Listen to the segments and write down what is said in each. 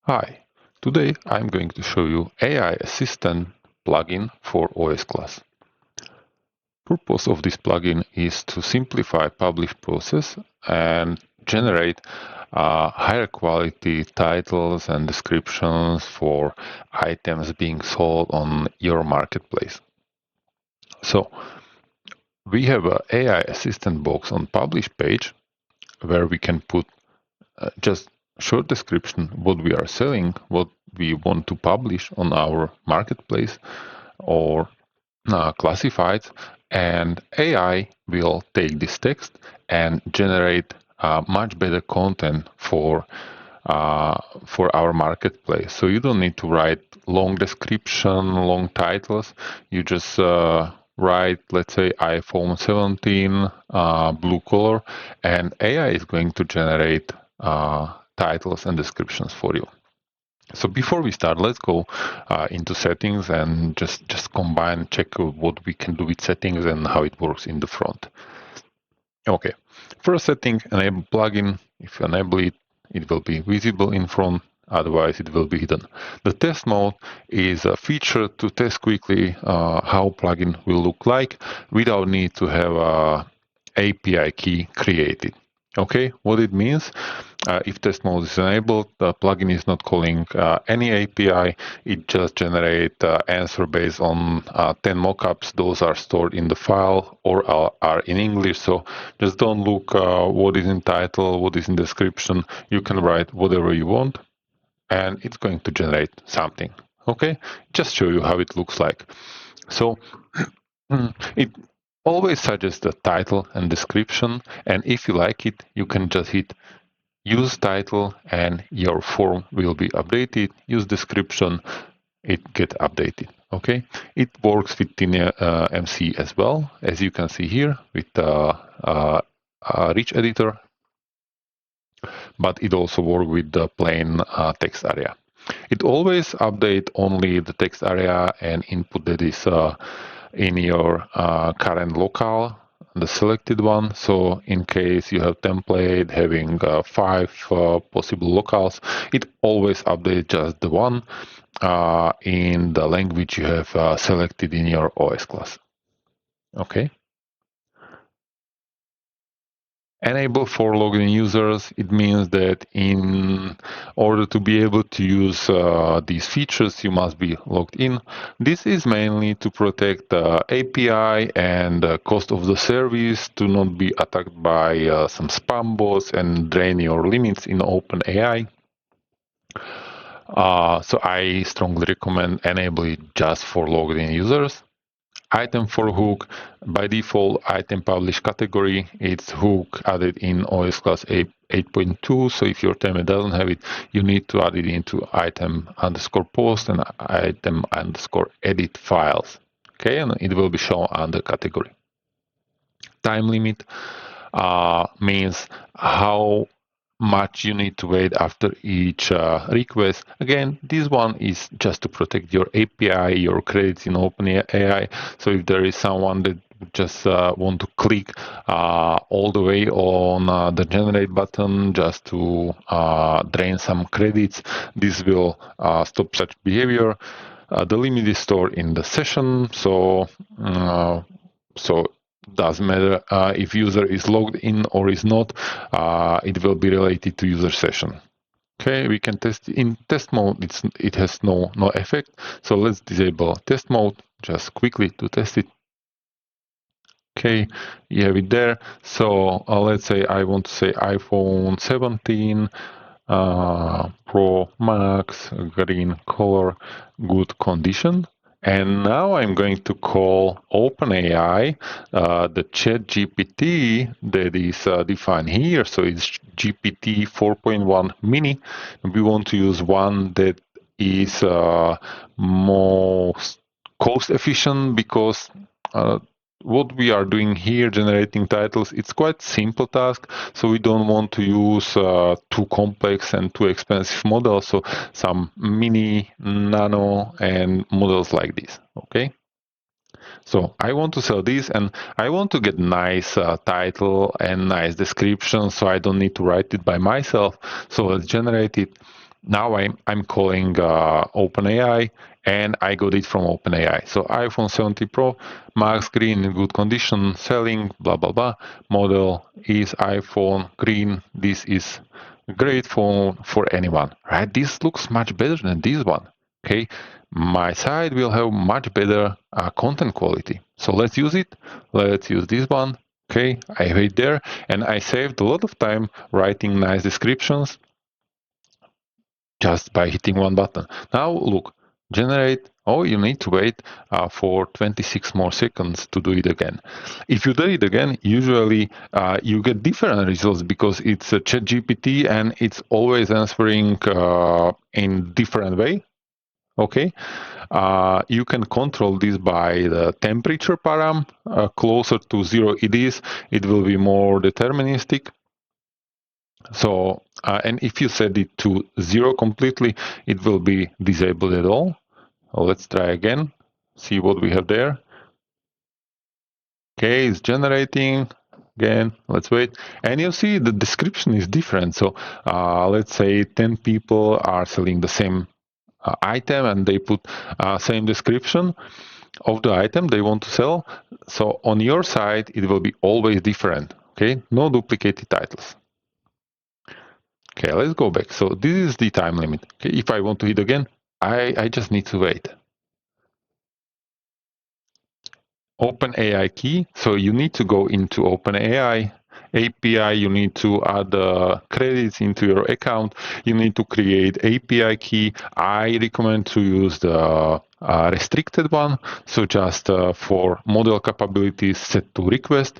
Hi, today I'm going to show you AI Assistant plugin for Osclass. Purpose of this plugin is to simplify publish process and generate higher quality titles and descriptions for items being sold on your marketplace. So we have an AI Assistant box on publish page where we can put just short description what we are selling, what we want to publish on our marketplace or classifieds, and AI will take this text and generate much better content for our marketplace. So you don't need to write long description, long titles. You just write, let's say, iPhone 17 blue color, and AI is going to generate titles and descriptions for you. So before we start, let's go into settings and just combine, check what we can do with settings and how it works in the front. Okay, first setting, enable plugin. If you enable it, it will be visible in front. Otherwise, it will be hidden. The test mode is a feature to test quickly how plugin will look like without need to have a API key created. Okay, what it means, if test mode is enabled, the plugin is not calling any API. It just generates answer based on 10 mockups. Those are stored in the file or are in English. So just don't look what is in title, what is in description. You can write whatever you want, and it's going to generate something. Okay, just show you how it looks like. So it always suggests the title and description, and if you like it, you can just hit use title and your form will be updated. Use description, it get updated. Okay, it works with MC as well, as you can see here with rich editor, but it also works with the plain text area. It always update only the text area and input that is in your current locale, the selected one. So in case you have template having 5 possible locales, it always updates just the one in the language you have selected in your OS class. Okay. Enable for logged in users, it means that in order to be able to use these features, you must be logged in. This is mainly to protect the API and the cost of the service to not be attacked by some spam bots and drain your limits in OpenAI. So I strongly recommend enable it just for logged in users. Item for hook, by default, item publish category, it's hook added in Osclass 8.2. So if your template doesn't have it, you need to add it into item underscore post and item underscore edit files. Okay, and it will be shown under category. Time limit means how much you need to wait after each request. Again, this one is just to protect your API, your credits in OpenAI. So if there is someone that just want to click all the way on the generate button just to drain some credits, this will stop such behavior. The limit is stored in the session, so doesn't matter if user is logged in or is not, it will be related to user session. Okay, we can test in test mode. It has no effect. So let's disable test mode just quickly to test it. Okay, you have it there. So let's say I want to say iPhone 17 Pro Max, green color, good condition. And now I'm going to call OpenAI the ChatGPT that is defined here. So it's GPT 4.1 mini. We want to use one that is most cost efficient because what we are doing here, generating titles, it's quite simple task. So we don't want to use too complex and too expensive models. So some mini, nano, and models like this. Okay. So I want to sell this, and I want to get nice title and nice description. So I don't need to write it by myself. So let's generate it. Now I'm calling OpenAI, and I got it from OpenAI. So iPhone 70 Pro, Max green in good condition, selling, blah, blah, blah. Model is iPhone green. This is a great phone for anyone, right? This looks much better than this one, okay? My site will have much better content quality. So let's use it. Let's use this one. Okay, I have it there, and I saved a lot of time writing nice descriptions just by hitting one button. Now look, generate. Oh, you need to wait for 26 more seconds to do it again. If you do it again, usually you get different results because it's a ChatGPT and it's always answering in different way. Okay, you can control this by the temperature param. Closer to 0 it will be more deterministic. So, and if you set it to 0 completely, it will be disabled at all. Let's try again, see what we have there. Okay, it's generating. Again, let's wait. And you see the description is different. So let's say 10 people are selling the same item and they put same description of the item they want to sell. So on your side, it will be always different. Okay, no duplicated titles. Okay, let's go back. So this is the time limit. Okay, if I want to hit again, I just need to wait. OpenAI key. So you need to go into OpenAI API. You need to add credits into your account. You need to create API key. I recommend to use the restricted one. So just for model capabilities set to request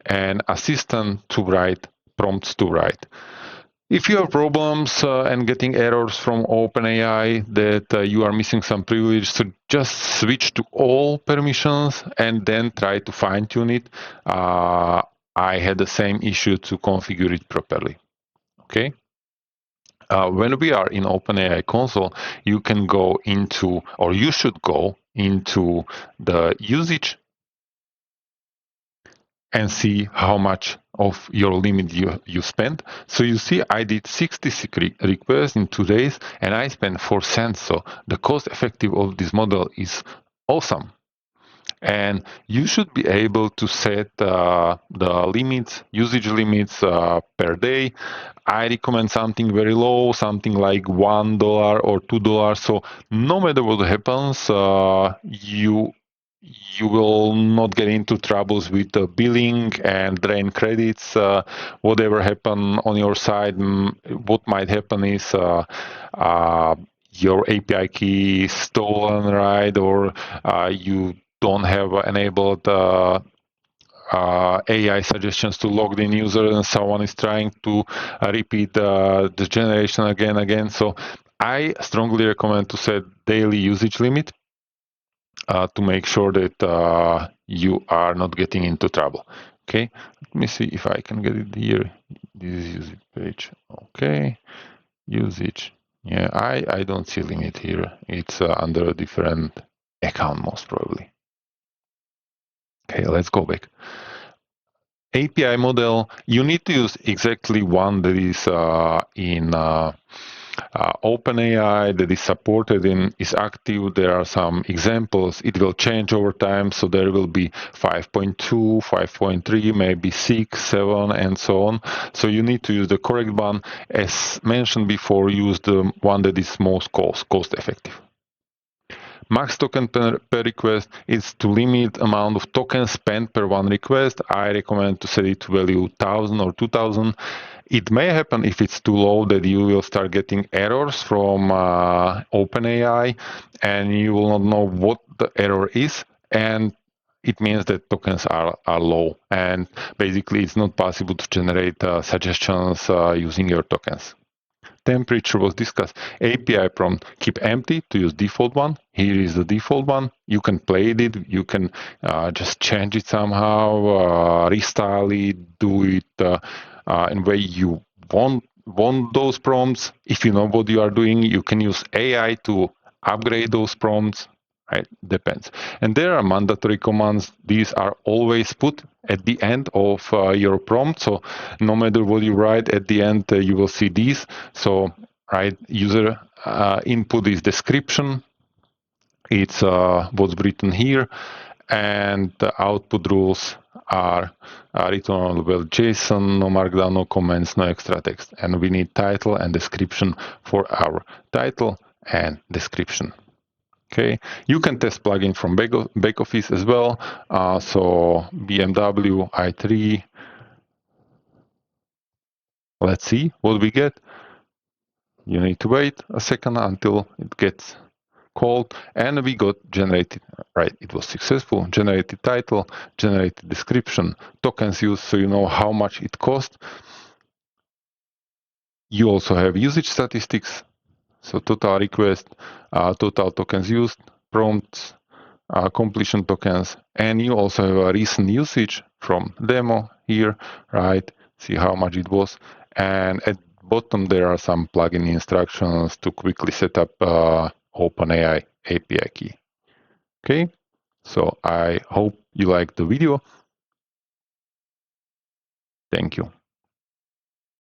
and assistant to write, prompts to write. If you have problems and getting errors from OpenAI that you are missing some privilege, so just switch to all permissions and then try to fine tune it. I had the same issue to configure it properly. Okay. When we are in OpenAI console, you can go into, or you should go into the usage and see how much of your limit you spent. So you see I did 66 requests in 2 days and I spent 4 cents. So the cost effective of this model is awesome. And you should be able to set the limits, usage limits per day. I recommend something very low, something like $1 or $2. So no matter what happens, you will not get into troubles with the billing and drain credits. Whatever happen on your side, what might happen is your API key is stolen, right? Or you don't have enabled AI suggestions to logged in user and someone is trying to repeat the generation again. So I strongly recommend to set daily usage limit to make sure that you are not getting into trouble. Okay, let me see if I can get it here. This is usage page. Okay, usage. Yeah, I don't see limit here. It's under a different account most probably. Okay, let's go back. API model, you need to use exactly one that is in OpenAI, that is supported and is active. There are some examples. It will change over time. So there will be 5.2, 5.3, maybe 6, 7, and so on. So you need to use the correct one. As mentioned before, use the one that is most cost effective. Max token per request is to limit amount of tokens spent per one request. I recommend to set it to value 1000 or 2000. It may happen if it's too low that you will start getting errors from OpenAI and you will not know what the error is. And it means that tokens are low. And basically, it's not possible to generate suggestions using your tokens. Temperature was discussed. API prompt, keep empty to use default one. Here is the default one. You can play it. You can just change it somehow, restyle it, do it in way you want those prompts. If you know what you are doing, you can use AI to upgrade those prompts. Right, depends. And there are mandatory commands. These are always put at the end of your prompt. So no matter what you write at the end, you will see these. So right? User input is description. It's what's written here, and the output rules are written on well JSON, no markdown, no comments, no extra text, and we need title and description for our title and description. Okay, you can test plugin from back office as well. So BMW i3. Let's see what we get. You need to wait a second until it gets called, and we got generated, right? It was successful. Generated title, generated description, tokens used, so you know how much it cost. You also have usage statistics, so total request, total tokens used, prompts, completion tokens, and you also have a recent usage from demo here, right? See how much it was, and at bottom there are some plugin instructions to quickly set up OpenAI API key. Okay, so I hope you liked the video. Thank you.